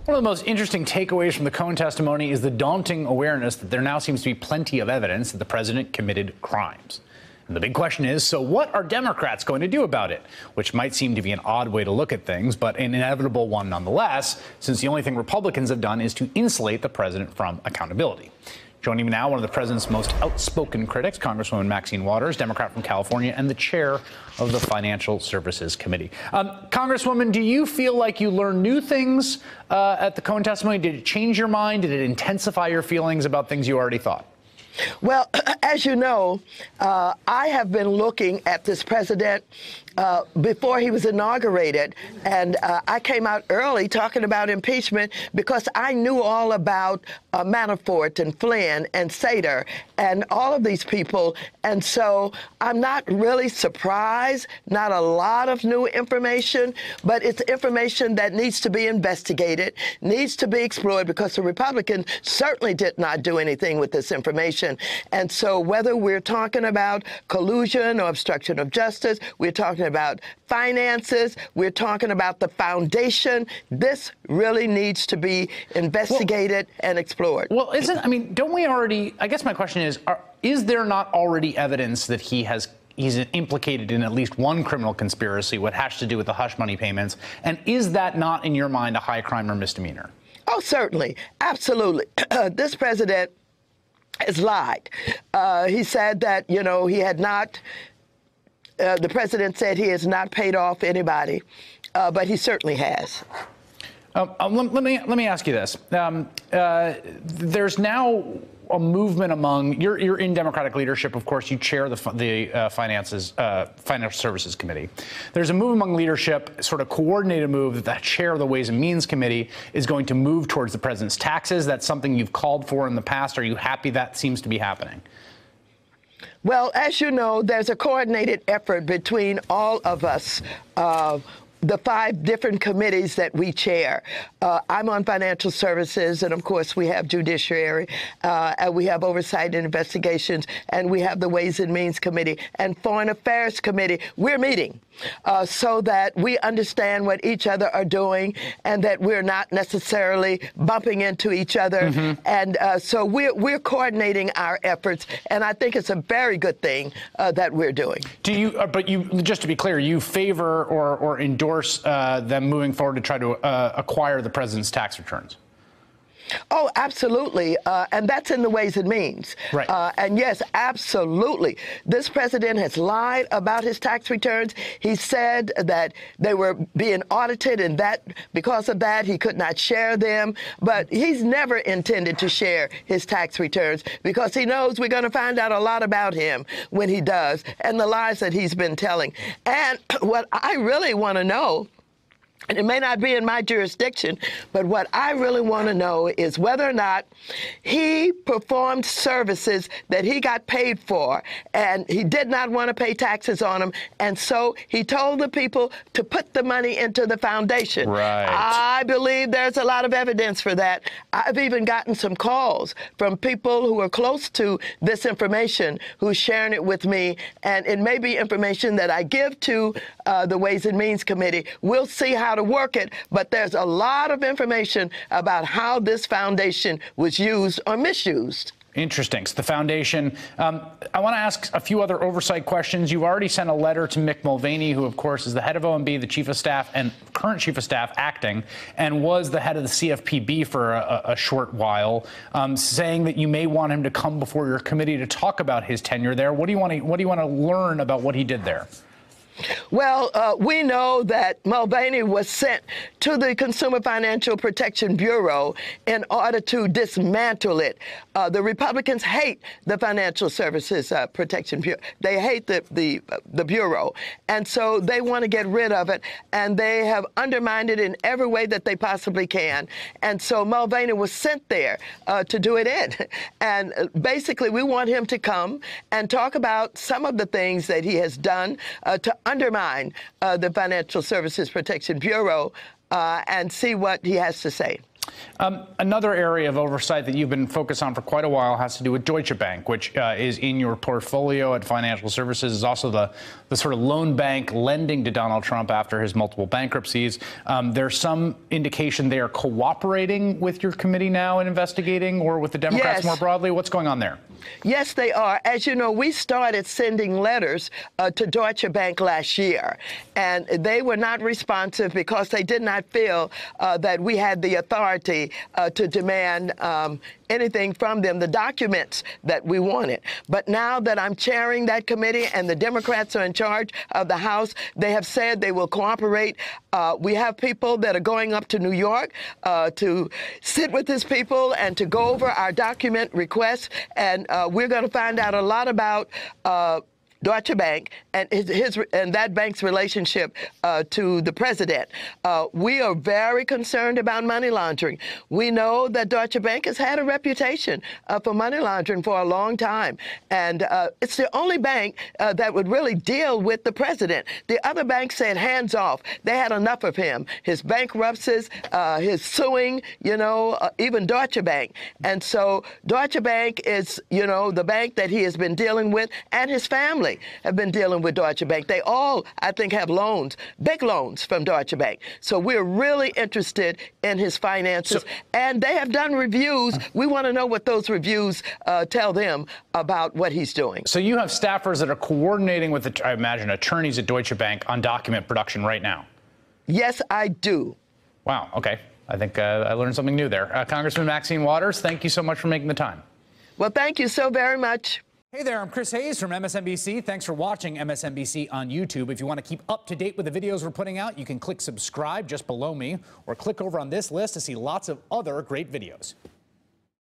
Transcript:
One of the most interesting takeaways from the Cohen testimony is the daunting awareness that there now seems to be plenty of evidence that the president committed crimes. And the big question is, so what are Democrats going to do about it? Which might seem to be an odd way to look at things, but an inevitable one nonetheless, since the only thing Republicans have done is to insulate the president from accountability. Joining me now, one of the president's most outspoken critics, Congresswoman Maxine Waters, Democrat from California, and the chair of the Financial Services Committee. Congresswoman, do you feel like you learned new things at the Cohen testimony? Did it change your mind? Did it intensify your feelings about things you already thought? Well, as you know, I have been looking at this president before he was inaugurated, and I came out early talking about impeachment because I knew all about Manafort and Flynn and Sater and all of these people, and so I'm not really surprised. Not a lot of new information, but it's information that needs to be investigated, needs to be explored, because the Republicans certainly did not do anything with this information. And so whether we're talking about collusion or obstruction of justice, we're talking about finances, we're talking about the foundation, this really needs to be investigated and explored. Well, don't we already, I guess my question is there not already evidence that he's implicated in at least one criminal conspiracy, what has to do with the hush money payments? And is that not, in your mind, a high crime or misdemeanor? Oh, certainly. Absolutely. This president has lied. He said that, he had not, the president said he has not paid off anybody, but he certainly has. Let me ask you this. There's now a movement among, you're in Democratic leadership, of course, you chair the Financial Services Committee. There's a move among leadership, sort of coordinated move, that the chair of the Ways and Means Committee is going to move towards the president's taxes. That's something you've called for in the past. Are you happy that seems to be happening? Well, as you know, there's a coordinated effort between all of us, the 5 different committees that we chair. I'm on financial services, and of course we have judiciary, and we have oversight and investigations, and we have the Ways and Means Committee and Foreign Affairs Committee. We're meeting so that we understand what each other are doing and that we're not necessarily bumping into each other. Mm-hmm. And so we're coordinating our efforts, and I think it's a very good thing that we're doing. Do you, but you, just to be clear, you favor or endorse them moving forward to try to acquire the president's tax returns? Oh, absolutely. And that's in the Ways and Means. Right. And yes, absolutely. This president has lied about his tax returns. He said that they were being audited, and that because of that, he could not share them. But he's never intended to share his tax returns because he knows we're going to find out a lot about him when he does, and the lies that he's been telling. And what I really want to know, and it may not be in my jurisdiction, but what I really want to know is whether or not he performed services that he got paid for, and he did not want to pay taxes on them, and so he told the people to put the money into the foundation. Right. I believe there's a lot of evidence for that. I've even gotten some calls from people who are close to this information who's sharing it with me, and it may be information that I give to the Ways and Means Committee. We'll see how to work it, but there's a lot of information about how this foundation was used or misused. Interesting. So the foundation. I want to ask a few other oversight questions. You've already sent a letter to Mick Mulvaney, who, of course, is the head of OMB, the chief of staff, and current chief of staff acting, and was the head of the CFPB for a short while, saying that you may want him to come before your committee to talk about his tenure there. What do you want to learn about what he did there? Well, we know that Mulvaney was sent to the Consumer Financial Protection Bureau in order to dismantle it. The Republicans hate the Financial Services Protection Bureau. They hate the Bureau. And so they want to get rid of it, and they have undermined it in every way that they possibly can. And so Mulvaney was sent there to do it in. And basically, we want him to come and talk about some of the things that he has done to undermine the Financial Services Protection Bureau and see what he has to say. Another area of oversight that you've been focused on for quite a while has to do with Deutsche Bank, which is in your portfolio at Financial Services, is also the sort of loan bank lending to Donald Trump after his multiple bankruptcies. There's some indication they are cooperating with your committee now in investigating, or with the Democrats more broadly. What's going on there? Yes, they are. As you know, we started sending letters to Deutsche Bank last year, and they were not responsive because they did not feel that we had the authority to demand anything from them, the documents that we wanted. But now that I'm chairing that committee and the Democrats are in charge of the House, they have said they will cooperate. We have people that are going up to New York to sit with these people and to go over our document requests, and we're going to find out a lot about Deutsche Bank and that bank's relationship to the president. We are very concerned about money laundering. We know that Deutsche Bank has had a reputation for money laundering for a long time, and it's the only bank that would really deal with the president. The other banks said hands off. They had enough of him, his bankruptcies, his suing, even Deutsche Bank. And so Deutsche Bank is, the bank that he has been dealing with, and his family have been dealing with Deutsche Bank. They all, I think, have loans, big loans from Deutsche Bank. So we're really interested in his finances. And they have done reviews. We want to know what those reviews tell them about what he's doing. So you have staffers that are coordinating with, I imagine, attorneys at Deutsche Bank on document production right now? Yes, I do. Wow. OK. I think I learned something new there. Congressman Maxine Waters, thank you so much for making the time. Well, thank you so very much. Hey there, I'm Chris Hayes from MSNBC. Thanks for watching MSNBC on YouTube. If you want to keep up to date with the videos we're putting out, you can click subscribe just below me, or click over on this list to see lots of other great videos.